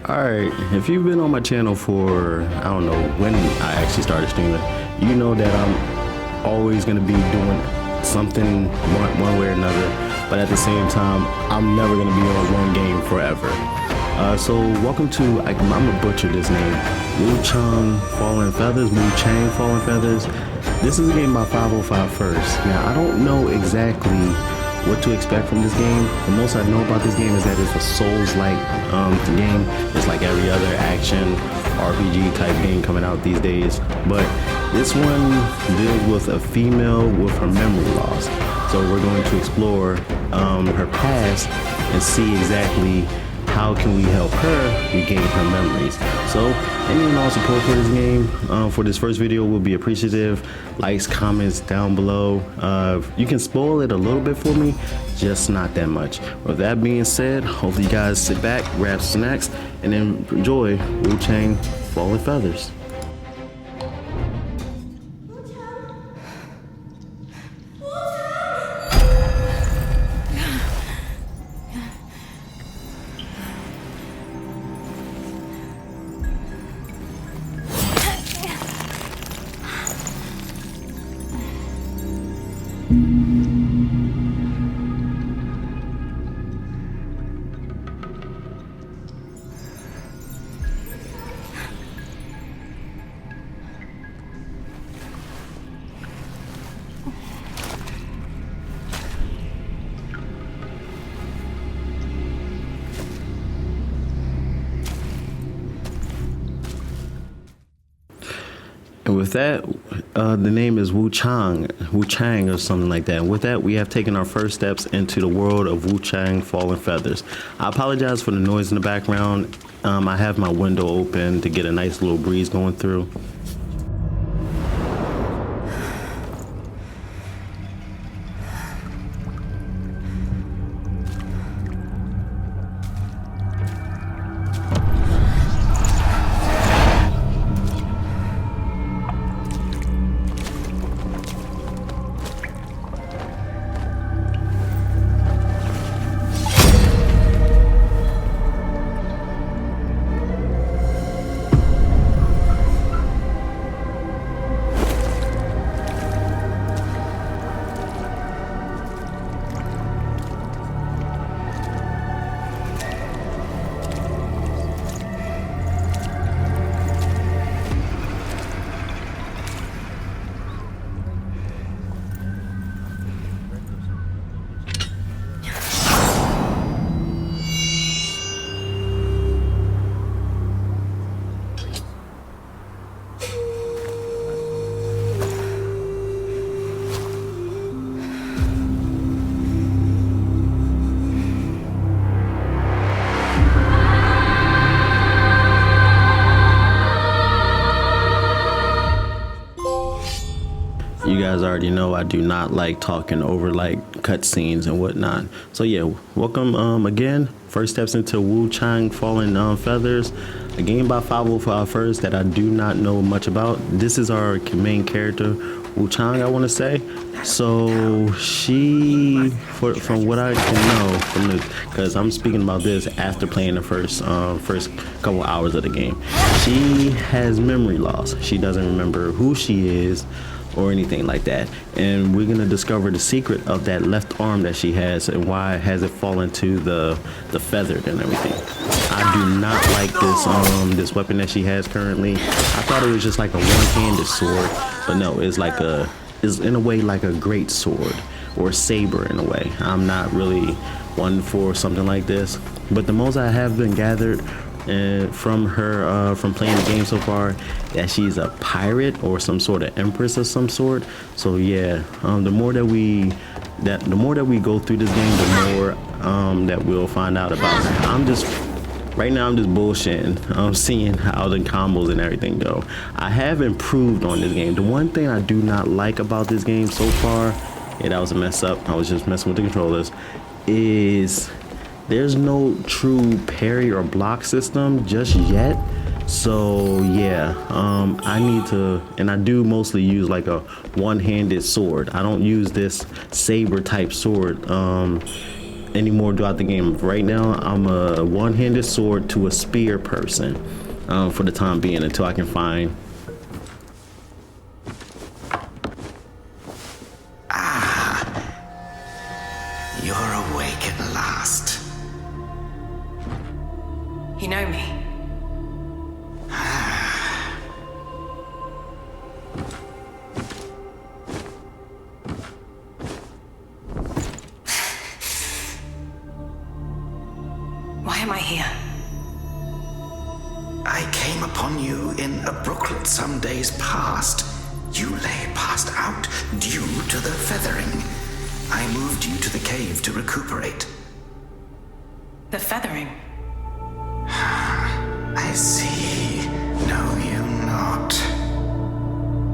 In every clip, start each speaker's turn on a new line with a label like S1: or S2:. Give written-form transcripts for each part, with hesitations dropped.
S1: Alright, if you've been on my channel for, I don't know when I actually started streaming, you know that I'm always going to be doing something one way or another, but at the same time, I'm never going to be on one game forever. So welcome to, I'm going to butcher this name, WuChang Fallen Feathers, WuChang Fallen Feathers. This is a game by 505 First. Now, I don't know exactly what to expect from this game. The most I know about this game is that it's a Souls-like game. It's like every other action RPG type game coming out these days, but this one deals with a female with her memory loss. So we're going to explore her past and see exactly how can we help her regain her memories. So any and all support for this game, for this first video, will be appreciative. Likes, comments down below. You can spoil it a little bit for me, just not that much. With that being said, hopefully you guys sit back, grab snacks, and then enjoy WuChang Fallen Feathers. And with that, the name is WuChang or something like that. And with that, we have taken our first steps into the world of WuChang Fallen Feathers. I apologize for the noise in the background. I have my window open to get a nice little breeze going through. You guys already know I do not like talking over like cutscenes and whatnot. So yeah, welcome again. First steps into WuChang Fallen Feathers, a game by 505 First that I do not know much about. This is our main character, WuChang, I want to say. So she, from what I can know from the, because I'm speaking about this after playing the first couple hours of the game, she has memory loss. She doesn't remember who she is or anything like that, and we're gonna discover the secret of that left arm that she has and why has it fallen to the feathered and everything. I do not like this weapon that she has currently. I thought it was just like a one-handed sword, but no, it's like is in a way like a great sword or a saber in a way. I'm not really one for something like this, but the most I have been gathered from her from playing the game so far, that she's a pirate or some sort of empress of some sort. So yeah, the more that we go through this game, the more that we'll find out about her. Right now I'm just bullshitting. I'm seeing how the combos and everything go. I have improved on this game. The one thing I do not like about this game so far, yeah, that was a mess up, I was just messing with the controllers, is there's no true parry or block system just yet. So yeah, I need to, and I do mostly use like a one-handed sword. I don't use this saber type sword anymore throughout the game. Right now, I'm a one-handed sword to a spear person for the time being until I can find.
S2: You're awake at last.
S3: You know me. Why am I here?
S2: I came upon you in a brooklet some days past. You lay passed out due to the feathering. I moved you to the cave to recuperate.
S3: The feathering.
S2: I see. Know you not.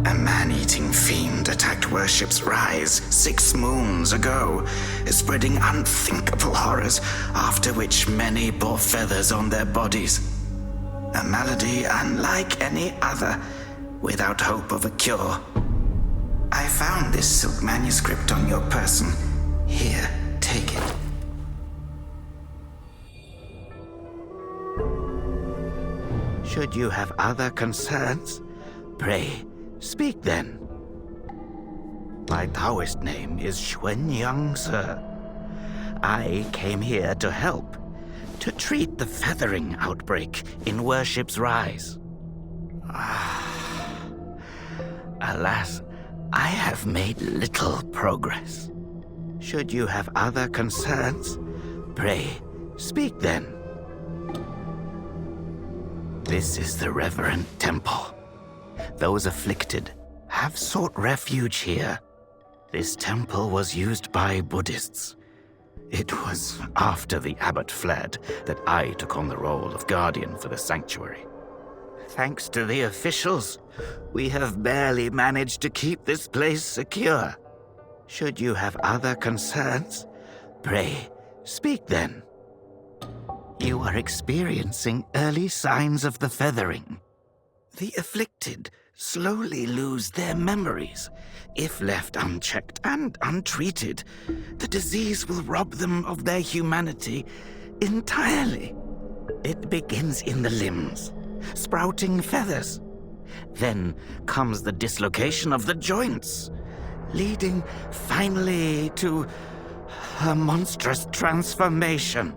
S2: A man-eating fiend attacked Worship's Rise 6 moons ago, spreading unthinkable horrors, after which many bore feathers on their bodies. A malady unlike any other, without hope of a cure. I found this silk manuscript on your person. Here, take it. Should you have other concerns, pray, speak then. My Taoist name is Xuanyang, sir. I came here to help, to treat the feathering outbreak in Worship's Rise. Alas, I have made little progress. Should you have other concerns, pray, speak then. This is the reverent temple. Those afflicted have sought refuge here. This temple was used by Buddhists. It was after the abbot fled that I took on the role of guardian for the sanctuary. Thanks to the officials, we have barely managed to keep this place secure. Should you have other concerns, pray, speak then. You are experiencing early signs of the feathering. The afflicted slowly lose their memories. If left unchecked and untreated, the disease will rob them of their humanity entirely. It begins in the limbs, sprouting feathers. Then comes the dislocation of the joints, leading finally to a monstrous transformation.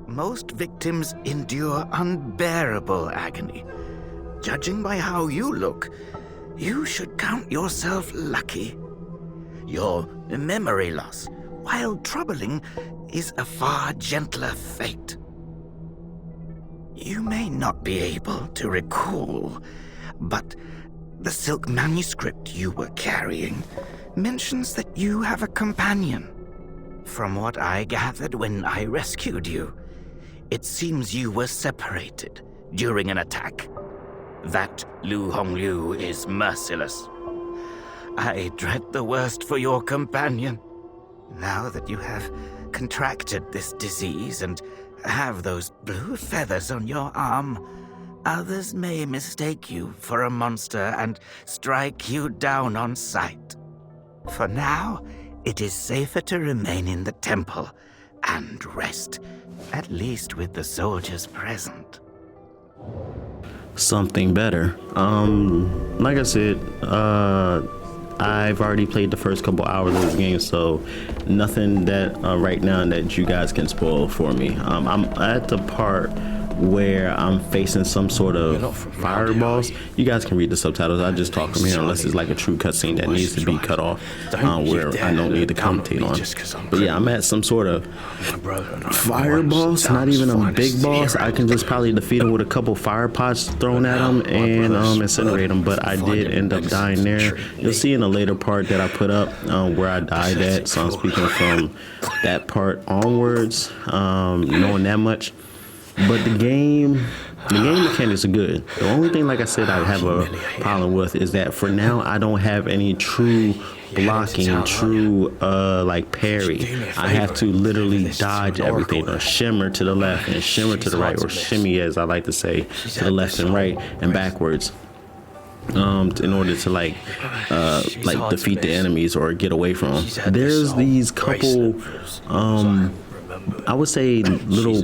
S2: Most victims endure unbearable agony. Judging by how you look, you should count yourself lucky. Your memory loss, while troubling, is a far gentler fate. You may not be able to recall, but the silk manuscript you were carrying mentions that you have a companion. From what I gathered when I rescued you, it seems you were separated during an attack. That Lu Hongliu is merciless. I dread the worst for your companion. Now that you have contracted this disease and have those blue feathers on your arm, others may mistake you for a monster and strike you down on sight. For now, it is safer to remain in the temple and rest, at least with the soldiers present.
S1: Something better. Like I said, I've already played the first couple hours of this game, so nothing that right now that you guys can spoil for me. I'm at the part where I'm facing some sort of fireballs. You guys can read the subtitles. I just talk from here unless it's like a true cutscene that needs to be cut off, where I don't need to commentate on. But yeah, I'm at some sort of fireballs. Not even a big boss. I can just probably defeat him with a couple fire pots thrown at him and incinerate him. But I did end up dying there. You'll see in the later part that I put up where I died at. So I'm speaking from that part onwards, knowing that much. But the game mechanics are good. The only thing, like I said, I have a problem with is that for now I don't have any true blocking, true like parry. I have to literally dodge everything, or shimmer to the left and shimmer to the right, or shimmy, as I like to say, to the left and right and backwards. In order to like defeat the enemies or get away from them. There's these couple I would say little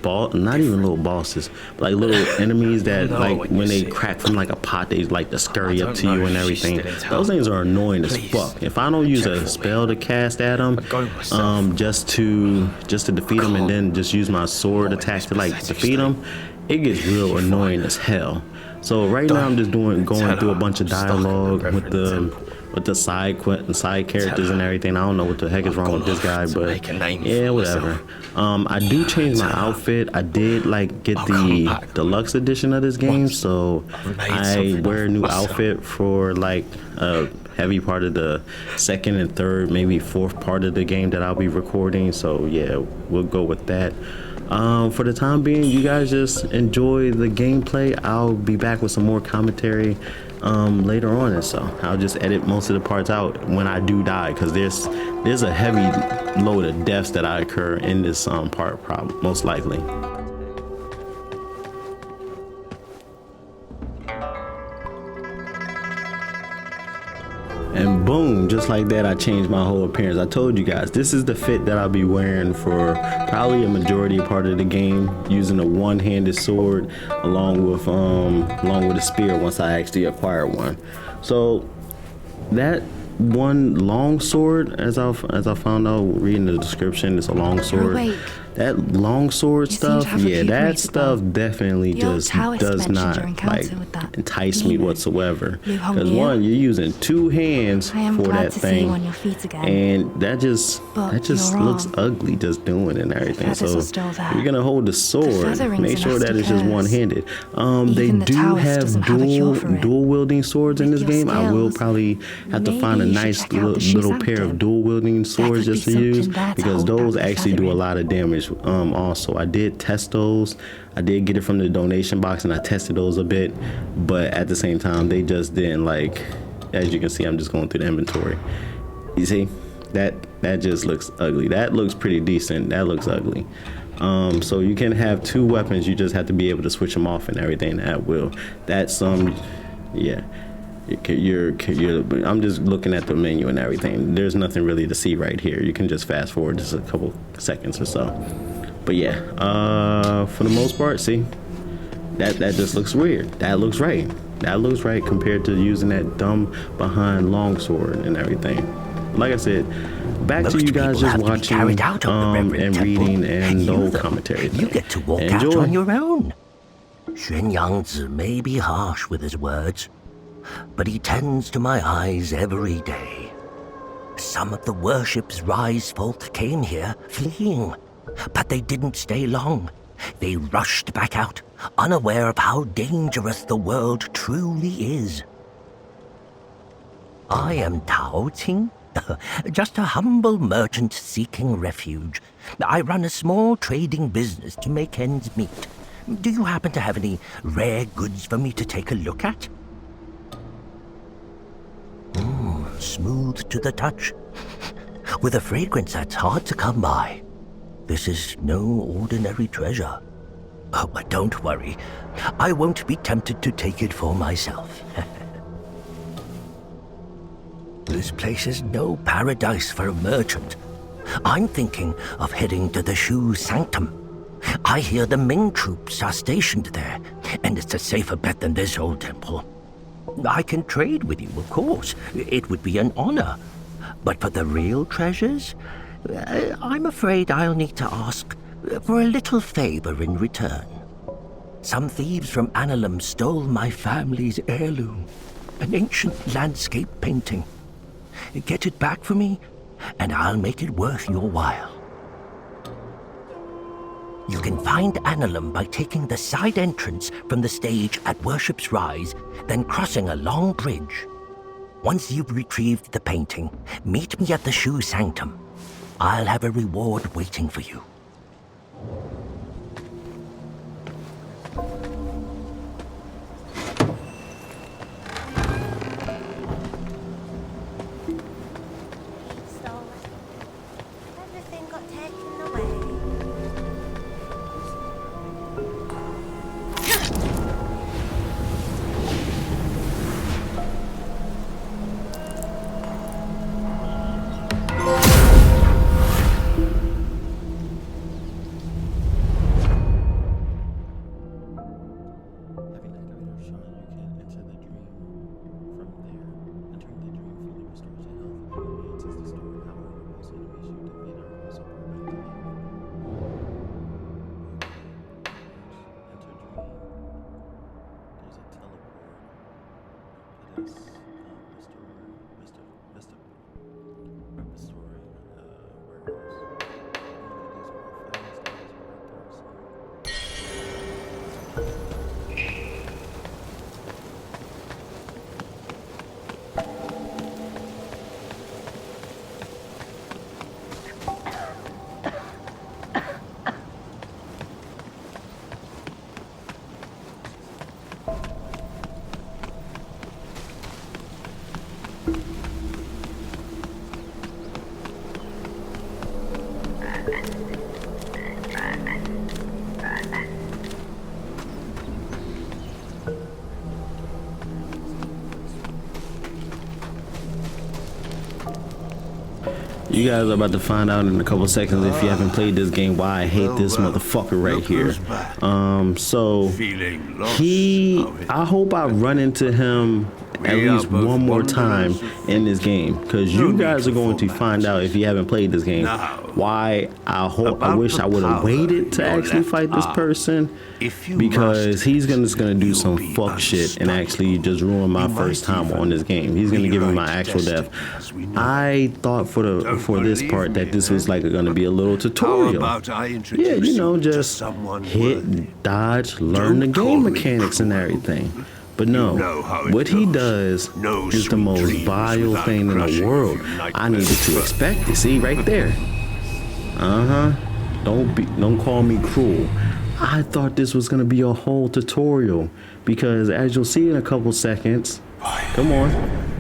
S1: not even little bosses, but like little enemies that like when they crack from like a pot, they like to scurry up to you and everything. Those things are annoying as fuck. If I don't use a spell to cast at them, just to defeat them, and then just use my sword attack to like defeat them, it gets real annoying as hell. So right now I'm just going through a bunch of dialogue with the side characters and everything. I don't know what the heck is wrong with this guy, but yeah, whatever. I do change my outfit. I did like get the deluxe edition of this game, so I wear a new outfit for like a heavy part of the second and third, maybe fourth part of the game that I'll be recording. So yeah, we'll go with that. For the time being, you guys just enjoy the gameplay. I'll be back with some more commentary later on, and so I'll just edit most of the parts out when I do die, because there's a heavy load of deaths that I occur in this part, most likely. And boom, just like that, I changed my whole appearance. I told you guys, this is the fit that I'll be wearing for probably a majority part of the game, using a one-handed sword along with a spear once I actually acquire one. So that one long sword, as I found out reading the description, it's a long sword. That long sword stuff, yeah, that stuff definitely just does not like entice me whatsoever. Because one, you're using two hands for that thing, and that just looks ugly just doing it and everything. So if you're gonna hold the sword, make sure that it's just one-handed. They do have dual wielding swords in this game. I will probably have to find a nice little pair of dual wielding swords just to use, because those actually do a lot of damage. Also, I did test those. I did get it from the donation box, and I tested those a bit, but at the same time, they just didn't like. As you can see, I'm just going through the inventory. You see, that just looks ugly. That looks pretty decent. That looks ugly. So you can have two weapons. You just have to be able to switch them off and everything at will. That's yeah. I'm just looking at the menu and everything. There's nothing really to see right here. You can just fast forward just a couple seconds or so. But yeah, for the most part, see, that just looks weird. That looks right. That looks right compared to using that dumb behind longsword and everything. Like I said, back to you guys just watching and reading and the whole commentary thing.
S4: You get to walk out on your own. Xuan Yangzi may be harsh with his words, but he tends to my eyes every day. Some of the worship's rise folk came here fleeing, but they didn't stay long. They rushed back out, unaware of how dangerous the world truly is. I am Tao Ting, just a humble merchant seeking refuge. I run a small trading business to make ends meet. Do you happen to have any rare goods for me to take a look at? Smooth to the touch, with a fragrance that's hard to come by. This is no ordinary treasure. Oh, but don't worry. I won't be tempted to take it for myself. This place is no paradise for a merchant. I'm thinking of heading to the Shu Sanctum. I hear the Ming troops are stationed there, and it's a safer bet than this old temple. I can trade with you, of course. It would be an honor. But for the real treasures, I'm afraid I'll need to ask for a little favor in return. Some thieves from Annalum stole my family's heirloom, an ancient landscape painting. Get it back for me, and I'll make it worth your while. You can find Annalum by taking the side entrance from the stage at Worship's Rise, then crossing a long bridge. Once you've retrieved the painting, meet me at the Shu Sanctum. I'll have a reward waiting for you.
S5: Everything got taken away.
S1: You guys are about to find out in a couple seconds if you haven't played this game why I hate this motherfucker right here. So I hope I run into him at least one more time in this game, because you guys are going to find out if you haven't played this game why I wish I would have waited to actually fight this person, because he's just gonna do some fuck shit and actually just ruin my first time on this game. He's gonna give me my actual death. I thought for this part that this was like gonna be a little tutorial. Yeah, you know, just hit, dodge, learn the game mechanics and everything. But no, what he does is the most vile thing in the world. I needed to expect it. See, right there. Don't call me cruel. I thought this was gonna be a whole tutorial, because as you'll see in a couple seconds, come on,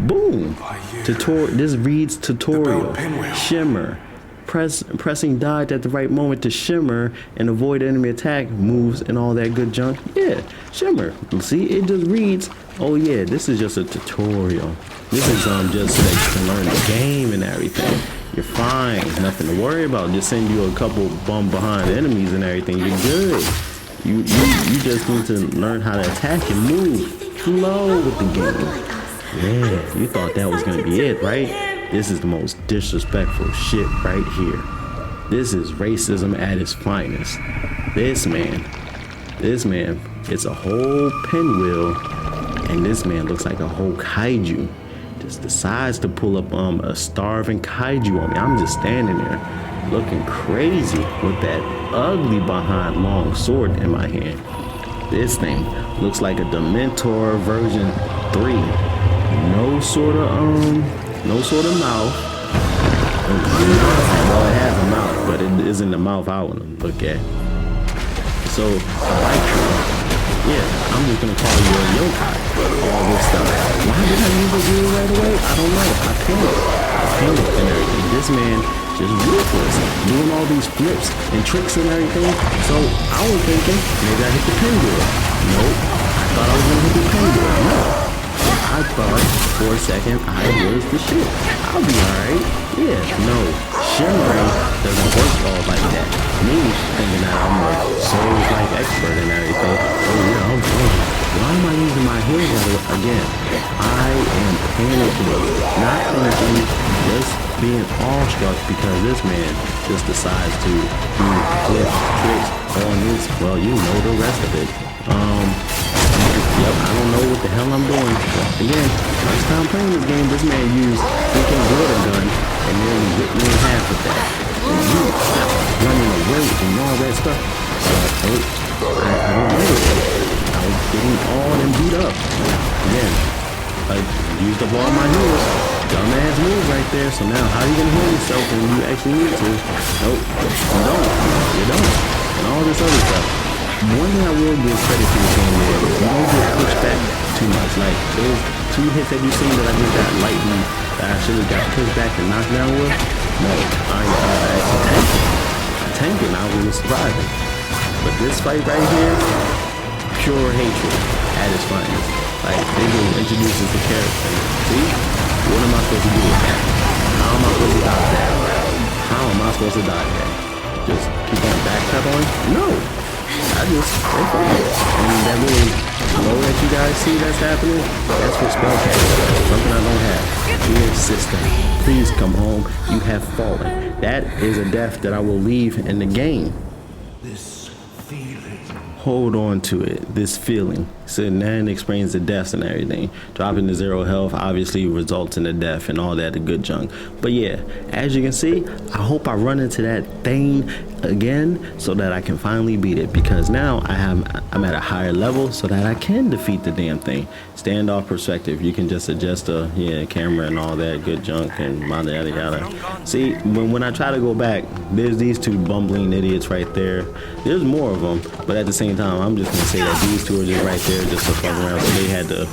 S1: boom. This reads tutorial. Shimmer. Pressing dodge at the right moment to shimmer and avoid enemy attack moves and all that good junk. Yeah, shimmer. See, it just reads, oh yeah, this is just a tutorial. This is just so that you can learn the game and everything. You're fine, nothing to worry about. Just send you a couple bum behind enemies and everything. You're good. You just need to learn how to attack and move. Flow with the game. Yeah, you thought that was gonna be it, right? This is the most disrespectful shit right here. This is racism at its finest. This man gets a whole pinwheel, and this man looks like a whole kaiju. Just decides to pull up a starving kaiju on me. I'm just standing there looking crazy with that ugly behind long sword in my hand. This thing looks like a Dementor version 3. No sort of mouth. Well, it has a mouth, but it isn't the mouth I want to look at. So, I like you. Yeah, I'm just gonna call you a yokai. All this stuff. Why did I use the wheel right away? I don't know. I panicked and everything. This man just ruthless, doing all these flips and tricks and everything. So I was thinking maybe I hit the pin wheel. Nope. I thought I was gonna hit the pin wheel. No. I thought for a second I was the shit. I'll be alright. Yeah, no. Shimmering doesn't work all like that. Me thinking that I'm a Souls-like expert and everything. Oh yeah, I'm fine. Why am I using my hands again? I am panicking, not thinking, just being awestruck because this man just decides to do flips, tricks on this. Well, you know the rest of it. Yep, I don't know what the hell I'm doing. Again, first time playing this game, this man used freaking water gun and then ripped me in half with that. And you running away and all that stuff. I don't know. I was getting all and beat up. Again, I used up all my heals. Dumbass move right there. So now, how are you gonna heal yourself when you actually need to? Nope, you don't. You don't. And all this other stuff. One thing I will give credit to this game is you don't get pushed back too much. Like those 2 hits that you seen that I just got lightning that I should have got pushed back and knocked down with. No, I tanked it and I was surviving. But this fight right here, pure hatred at its finest. Like they just introduce us to character. See, what am I supposed to do with that? How am I supposed to dodge that? How am I supposed to dodge that? Just keep on backpedaling? No. I just stay focused. And that little glow that you guys see that's happening, that's for spellcasting. Something I don't have. Dear sister, please come home. You have fallen. That is a death that I will leave in the game.
S6: This feeling.
S1: Hold on to it. This feeling. So then explains the deaths and everything. Dropping to 0 health obviously results in the death and all that, the good junk. But yeah, as you can see, I hope I run into that thing again so that I can finally beat it, because now I'm at a higher level so that I can defeat the damn thing. Standoff perspective, you can just adjust the camera and all that good junk and yada yada. See, when I try to go back, there's these 2 bumbling idiots right there. There's more of them, but at the same time, I'm just gonna say that these 2 are just right there just to fuck around. So they had to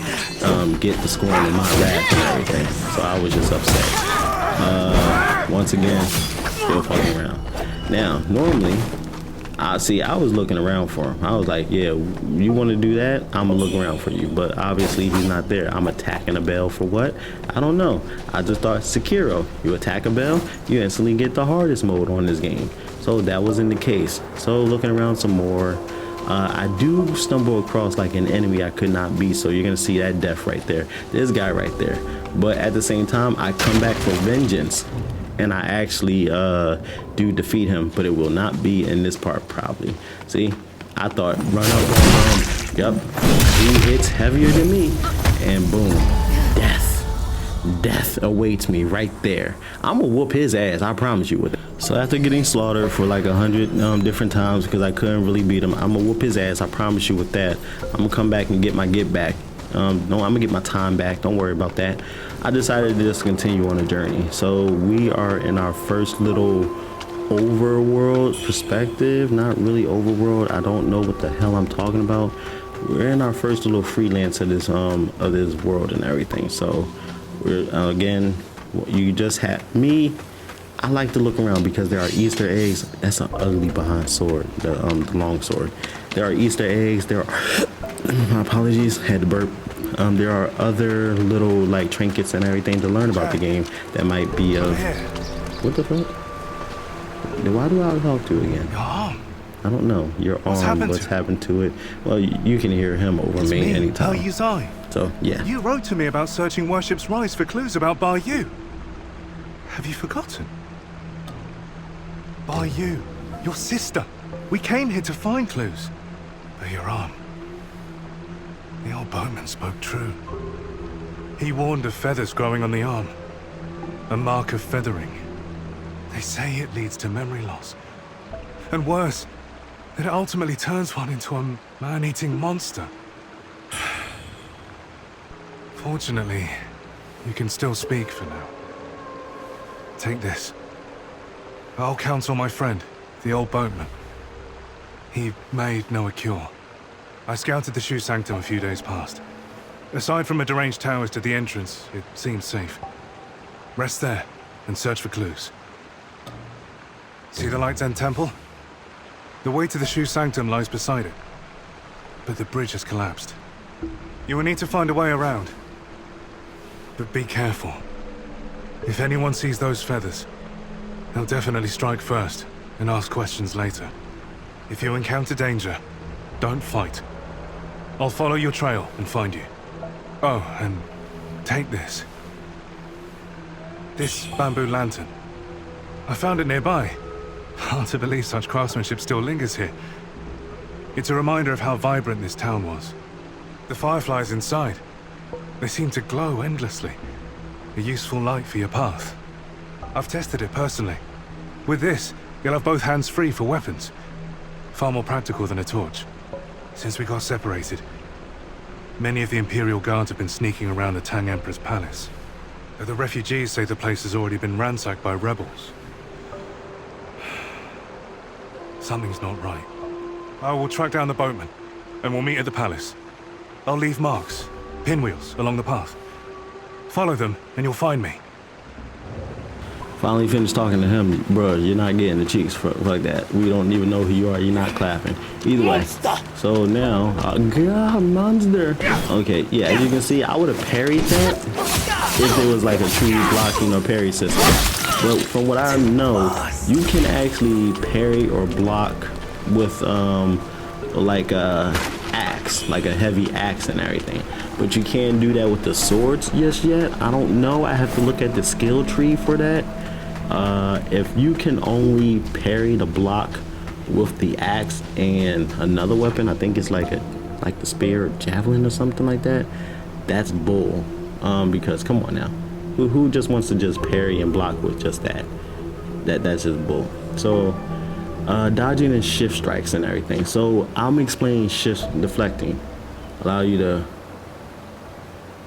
S1: get the scoring in my wrath and everything. So I was just upset. Once again, still fucking around. Now, normally, I see. I was looking around for him. I was like, yeah, you want to do that? I'm gonna look around for you. But obviously he's not there. I'm attacking a bell for what? I don't know. I just thought Sekiro. You attack a bell, you instantly get the hardest mode on this game. So that wasn't the case. So looking around some more, I do stumble across like an enemy I could not beat. So you're gonna see that death right there. This guy right there. But at the same time, I come back for vengeance. And I actually do defeat him, but it will not be in this part probably. See, I thought run up on him. Yep, he hits heavier than me, and boom, death awaits me right there. I'm gonna whoop his ass, I promise you with it. So after getting slaughtered for like 100 different times because I couldn't really beat him, I'm gonna whoop his ass, I promise you with that. I'm gonna come back and get my get back. No, I'm gonna get my time back, don't worry about that. I decided to just continue on a journey. So we are in our first little overworld perspective. Not really overworld, I don't know what the hell I'm talking about. We're in our first little freelance of this world and everything. So we're again, you just have me. I like to look around because there are Easter eggs. That's an ugly behind sword, the long sword. There are Easter eggs, there are my apologies, had to burp. There are other little like trinkets and everything to learn about the game that might be of what the fuck? Why do I talk to again?
S7: Your arm.
S1: I don't know. Your arm, what's happened to it? Well, you can hear him over me anytime.
S7: How you Zai?
S1: So yeah.
S7: You wrote to me about searching Worship's Rise for clues about Bar Yu. Have you forgotten? Bar Yu, your sister. We came here to find clues. But your arm. The old boatman spoke true. He warned of feathers growing on the arm. A mark of feathering. They say it leads to memory loss. And worse, that it ultimately turns one into a man-eating monster. Fortunately, you can still speak for now. Take this. I'll counsel my friend, the old boatman. He may know a cure. I scouted the Shoe Sanctum a few days past. Aside from a deranged towers to the entrance, it seems safe. Rest there and search for clues. See the Light's End Temple? The way to the Shoe Sanctum lies beside it. But the bridge has collapsed. You will need to find a way around. But be careful. If anyone sees those feathers, they'll definitely strike first and ask questions later. If you encounter danger, don't fight. I'll follow your trail and find you. Oh, and take this. This bamboo lantern. I found it nearby. Hard to believe such craftsmanship still lingers here. It's a reminder of how vibrant this town was. The fireflies inside, they seem to glow endlessly. A useful light for your path. I've tested it personally. With this, you'll have both hands free for weapons. Far more practical than a torch. Since we got separated, many of the Imperial Guards have been sneaking around the Tang Emperor's palace. Though the refugees say the place has already been ransacked by rebels. Something's not right. I will track down the boatman, and we'll meet at the palace. I'll leave marks, pinwheels, along the path. Follow them, and you'll find me.
S1: Finally finished talking to him, bro. You're not getting the cheeks like that. We don't even know who you are. You're not clapping. Either way. So now, God, monster. Okay, yeah. As you can see, I would have parried that if it was like a true blocking or parry system. But from what I know, you can actually parry or block with like a axe, like a heavy axe and everything. But you can't do that with the swords just yet. I don't know. I have to look at the skill tree for that. If you can only parry the block with the axe and another weapon, I think it's like the spear or javelin or something like that, that's bull. Because come on now, who just wants to just parry and block with just that? That's just bull. So dodging and shift strikes and everything. So I'm explaining shift deflecting. Allow you to,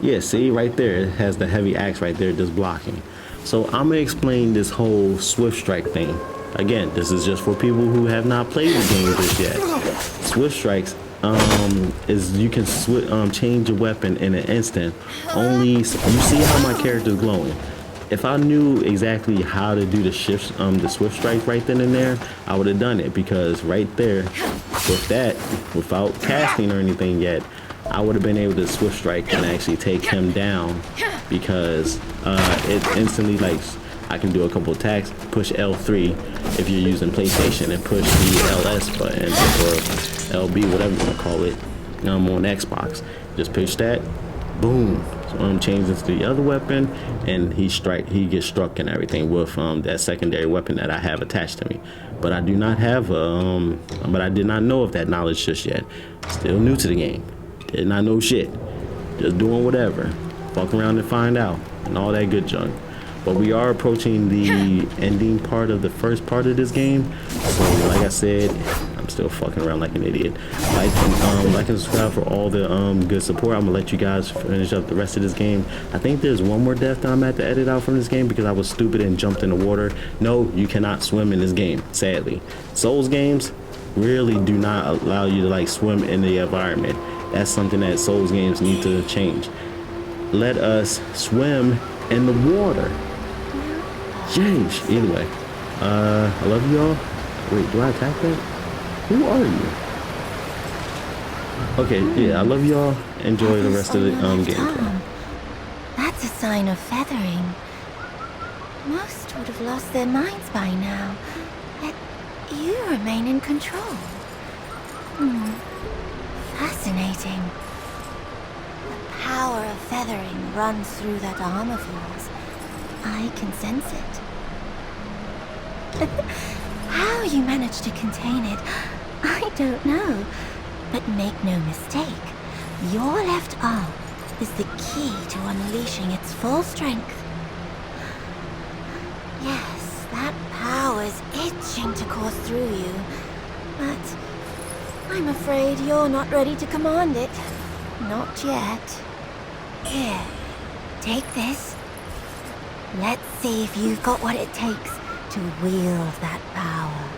S1: yeah, see right there, it has the heavy axe right there just blocking. So I'm gonna explain this whole swift strike thing. Again, this is just for people who have not played the game just yet. Swift strikes is you can change your weapon in an instant. Only, you see how my character is glowing. if I knew exactly how to do the swift strike right then and there, I would have done it, because right there with that, without casting or anything yet, I would have been able to swift strike and actually take him down, because it instantly, like, I can do a couple attacks, push L3 if you're using PlayStation, and push the LS button or LB, whatever you want to call it, on Xbox. Just push that, boom. So changes to the other weapon, and he gets struck and everything with that secondary weapon that I have attached to me. But I do not have but I did not know of that knowledge just yet. Still new to the game. Did not know shit. Just doing whatever. Fuck around and find out and all that good junk. But we are approaching the ending part of the first part of this game. So like I said, I'm still fucking around like an idiot. Like and subscribe for all the good support. I'm gonna let you guys finish up the rest of this game. I think there's one more death that I'm gonna have to edit out from this game because I was stupid and jumped in the water. No, you cannot swim in this game, sadly. Souls games really do not allow you to like swim in the environment. That's something that Souls games need to change. Let us swim in the water. Jeez. Anyway, I love y'all. Wait, do I attack that? Who are you? Okay, yeah, I love y'all. Enjoy the rest of the gameplay.
S5: That's a sign of feathering. Most would have lost their minds by now. Yet you remain in control. Fascinating. The power of feathering runs through that arm of yours. I can sense it. How you managed to contain it, I don't know. But make no mistake, your left arm is the key to unleashing its full strength. Yes, that power's itching to course through you, but I'm afraid you're not ready to command it. Not yet. Here, take this. Let's see if you've got what it takes to wield that power.